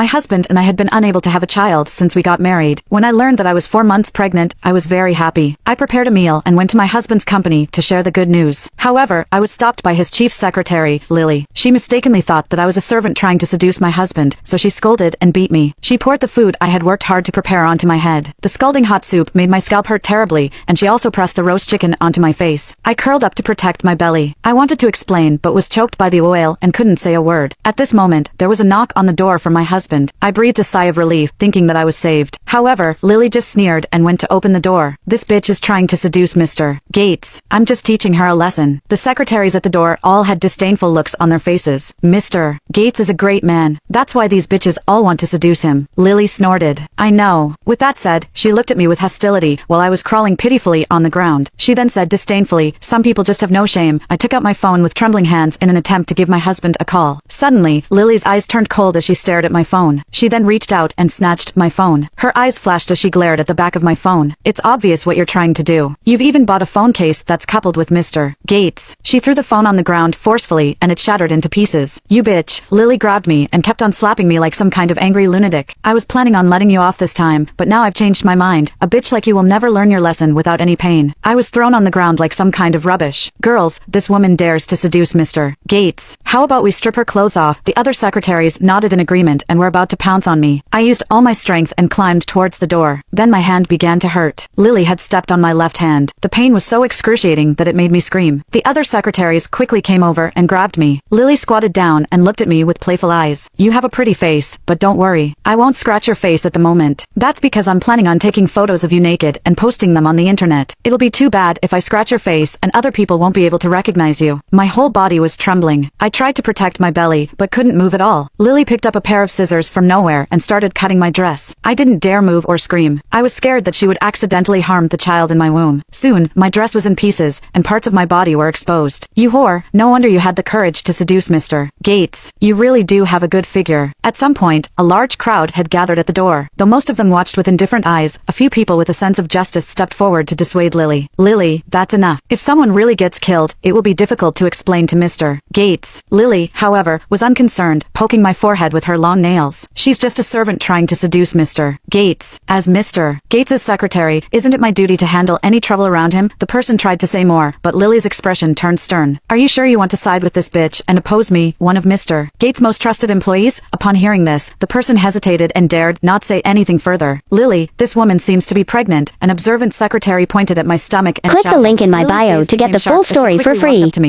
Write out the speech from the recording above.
My husband and I had been unable to have a child since we got married. When I learned that I was 4 months pregnant, I was very happy. I prepared a meal and went to my husband's company to share the good news. However, I was stopped by his chief secretary, Lily. She mistakenly thought that I was a servant trying to seduce my husband, so she scolded and beat me. She poured the food I had worked hard to prepare onto my head. The scalding hot soup made my scalp hurt terribly, and she also pressed the roast chicken onto my face. I curled up to protect my belly. I wanted to explain but was choked by the oil and couldn't say a word. At this moment, there was a knock on the door from my husband. I breathed a sigh of relief, thinking that I was saved. However, Lily just sneered and went to open the door. This bitch is trying to seduce Mr. Gates. I'm just teaching her a lesson. The secretaries at the door all had disdainful looks on their faces. Mr. Gates is a great man. That's why these bitches all want to seduce him. Lily snorted. I know. With that said, she looked at me with hostility while I was crawling pitifully on the ground. She then said disdainfully, some people just have no shame. I took out my phone with trembling hands in an attempt to give my husband a call. Suddenly, Lily's eyes turned cold as she stared at my phone. She then reached out and snatched my phone. Her eyes flashed as she glared at the back of my phone. It's obvious what you're trying to do. You've even bought a phone case that's coupled with Mr. Gates. She threw the phone on the ground forcefully and it shattered into pieces. You bitch. Lily grabbed me and kept on slapping me like some kind of angry lunatic. I was planning on letting you off this time, but now I've changed my mind. A bitch like you will never learn your lesson without any pain. I was thrown on the ground like some kind of rubbish. Girls, this woman dares to seduce Mr. Gates. How about we strip her clothes off? The other secretaries nodded in agreement and were about to pounce on me. I used all my strength and climbed towards the door. Then my hand began to hurt. Lily had stepped on my left hand. The pain was so excruciating that it made me scream. The other secretaries quickly came over and grabbed me. Lily squatted down and looked at me with playful eyes. You have a pretty face, but don't worry. I won't scratch your face at the moment. That's because I'm planning on taking photos of you naked and posting them on the internet. It'll be too bad if I scratch your face and other people won't be able to recognize you. My whole body was trembling. I tried to protect my belly, but couldn't move at all. Lily picked up a pair of scissors from nowhere and started cutting my dress. I didn't dare move or scream. I was scared that she would accidentally harm the child in my womb. Soon, my dress was in pieces, and parts of my body were exposed. You whore, no wonder you had the courage to seduce Mr. Gates. You really do have a good figure. At some point, a large crowd had gathered at the door. Though most of them watched with indifferent eyes, a few people with a sense of justice stepped forward to dissuade Lily. Lily, that's enough. If someone really gets killed, it will be difficult to explain to Mr. Gates. Lily, however, was unconcerned, poking my forehead with her long nails. She's just a servant trying to seduce Mr. Gates. As Mr. Gates's secretary, isn't it my duty to handle any trouble around him? The person tried to say more, but Lily's expression turned stern. Are you sure you want to side with this bitch and oppose me, one of Mr. Gates' most trusted employees? Upon hearing this, the person hesitated and dared not say anything further. Lily, this woman seems to be pregnant. An observant secretary pointed at my stomach and Click the shouted. link in my Lily's bio face to get became the sharp full as she story for quickly walked free. up to me.